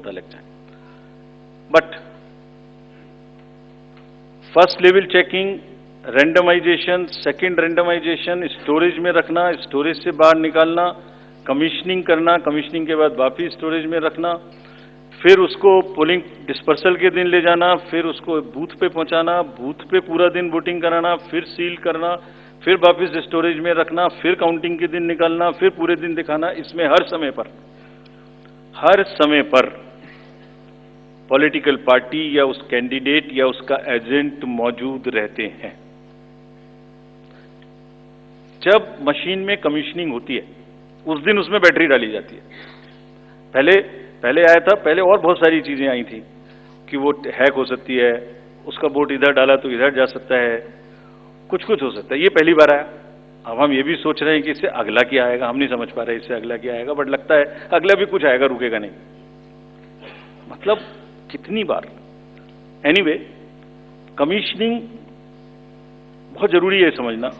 पता लग जाए। But first level checking, randomization, second randomization, storage में रखना, स्टोरेज से बाहर निकालना, कमीशनिंग करना, कमीशनिंग के बाद वापिस स्टोरेज में रखना, फिर उसको पोलिंग डिस्पर्सल के दिन ले जाना, फिर उसको बूथ पे पहुंचाना, बूथ पे पूरा दिन वोटिंग कराना, फिर सील करना, फिर वापस स्टोरेज में रखना, फिर काउंटिंग के दिन निकालना, फिर पूरे दिन दिखाना। इसमें हर समय पर पॉलिटिकल पार्टी या उस कैंडिडेट या उसका एजेंट मौजूद रहते हैं। जब मशीन में कमीशनिंग होती है उस दिन उसमें बैटरी डाली जाती है। पहले आया था, पहले और बहुत सारी चीजें आई थी कि वो हैक हो सकती है, उसका वोट इधर डाला तो इधर जा सकता है, कुछ हो सकता है। ये पहली बार आया। अब हम ये भी सोच रहे हैं कि इससे अगला क्या आएगा, हम नहीं समझ पा रहे इससे अगला क्या आएगा, बट लगता है अगला भी कुछ आएगा, रुकेगा नहीं। मतलब कितनी बार। एनीवे, कमीशनिंग बहुत जरूरी है समझना।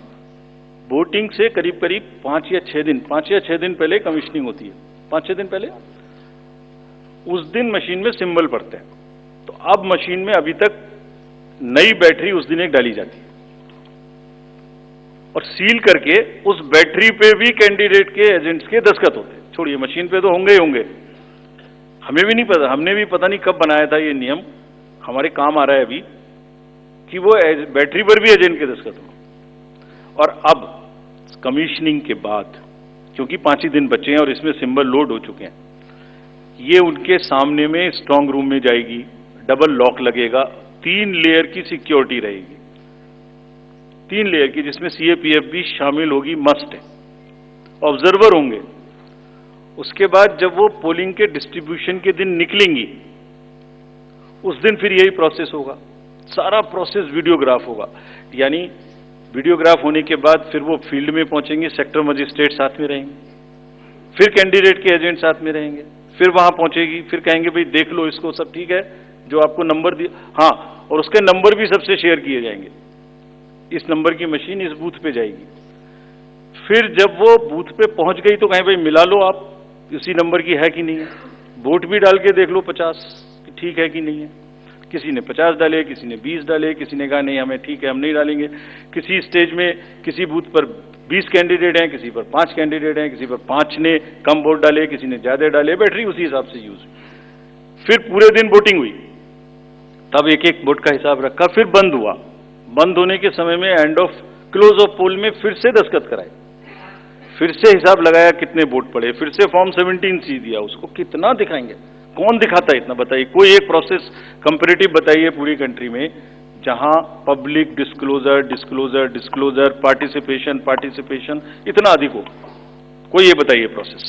वोटिंग से करीब 5 या 6 दिन पहले कमीशनिंग होती है। 5-6 दिन पहले उस दिन मशीन में सिंबल पड़ते हैं। तो अब मशीन में अभी तक नई बैटरी उस दिन एक डाली जाती है और सील करके उस बैटरी पे भी कैंडिडेट के एजेंट्स के दस्तखत होते हैं। छोड़िए, मशीन पे तो होंगे ही होंगे, हमें भी नहीं पता, हमने भी पता नहीं कब बनाया था ये नियम, हमारे काम आ रहा है अभी कि वो बैटरी पर भी एजेंट के दस्तखत हो। और अब कमीशनिंग के बाद, क्योंकि 5 ही दिन बचे हैं और इसमें सिंबल लोड हो चुके हैं, ये उनके सामने में स्ट्रांग रूम में जाएगी, डबल लॉक लगेगा, 3 लेयर की सिक्योरिटी रहेगी, 3 लेयर की, जिसमें सीएपीएफ भी शामिल होगी, मस्ट है। ऑब्जर्वर होंगे। उसके बाद जब वो पोलिंग के डिस्ट्रीब्यूशन के दिन निकलेंगी, उस दिन फिर यही प्रोसेस होगा। सारा प्रोसेस वीडियोग्राफ होगा। यानी वीडियोग्राफ होने के बाद फिर वो फील्ड में पहुंचेंगे, सेक्टर मजिस्ट्रेट साथ में रहेंगे, फिर कैंडिडेट के एजेंट साथ में रहेंगे, फिर वहां पहुंचेगी, फिर कहेंगे भाई देख लो इसको, सब ठीक है, जो आपको नंबर दिया, हाँ, और उसके नंबर भी सबसे शेयर किए जाएंगे। इस नंबर की मशीन इस बूथ पे जाएगी। फिर जब वो बूथ पे पहुंच गई तो कहें भाई मिला लो आप, इसी नंबर की है कि नहीं है, वोट भी डाल के देख लो 50 ठीक है कि नहीं है। किसी ने 50 डाले, किसी ने 20 डाले, किसी ने कहा नहीं हमें ठीक है, हम नहीं डालेंगे। किसी स्टेज में किसी बूथ पर 20 कैंडिडेट हैं, किसी पर 5 कैंडिडेट हैं, किसी पर 5 ने कम वोट डाले, किसी ने ज्यादा डाले, बैटरी उसी हिसाब से यूज हुई। फिर पूरे दिन वोटिंग हुई, तब एक वोट का हिसाब रखा, फिर बंद हुआ। बंद होने के समय में एंड ऑफ क्लोज ऑफ पोल में फिर से दस्तखत कराए, फिर से हिसाब लगाया कितने वोट पड़े, फिर से फॉर्म 17C दिया। उसको कितना दिखाएंगे, कौन दिखाता है इतना, बताइए। कोई एक प्रोसेस कंपैरेटिव बताइए पूरी कंट्री में जहां पब्लिक डिस्क्लोजर, पार्टिसिपेशन इतना अधिक हो, कोई ये बताइए प्रोसेस।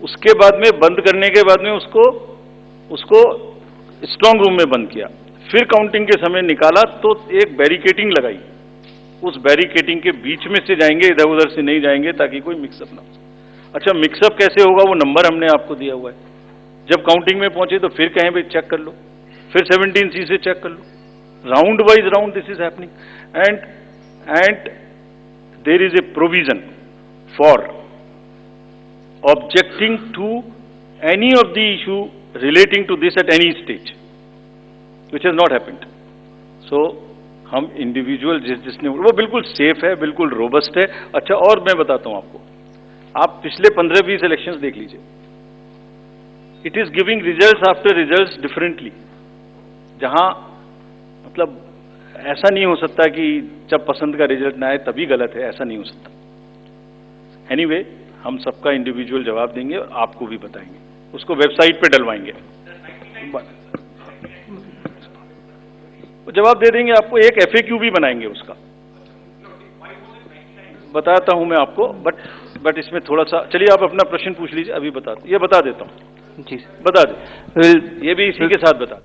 उसके बाद में बंद करने के बाद में उसको स्ट्रांग रूम में बंद किया, फिर काउंटिंग के समय निकाला तो एक बैरिकेटिंग लगाई, उस बैरिकेटिंग के बीच में से जाएंगे, इधर उधर से नहीं जाएंगे ताकि कोई मिक्सअप ना हो। अच्छा, मिक्सअप कैसे होगा, वो नंबर हमने आपको दिया हुआ है। जब काउंटिंग में पहुंचे तो फिर कहें भाई चेक कर लो, फिर 17C से चेक कर लो, round wise round this is happening. And there is a provision for objecting to any of the issue relating to this at any stage, which has not happened. So हम individual जिसने, वो बिल्कुल safe है, बिल्कुल robust है। अच्छा, और मैं बताता हूं आपको, आप पिछले 15-20 इलेक्शंस देख लीजिए, it is giving results after results differently. जहां मतलब ऐसा नहीं हो सकता कि जब पसंद का रिजल्ट ना आए तभी गलत है, ऐसा नहीं हो सकता। एनीवे, हम सबका इंडिविजुअल जवाब देंगे और आपको भी बताएंगे, उसको वेबसाइट पे डलवाएंगे, जवाब दे देंगे आपको। एक FAQ भी बनाएंगे, उसका बताता हूं मैं आपको। बट इसमें थोड़ा सा, चलिए आप अपना प्रश्न पूछ लीजिए, अभी बता देता हूं जी, बता दे, ये भी इसी के साथ बता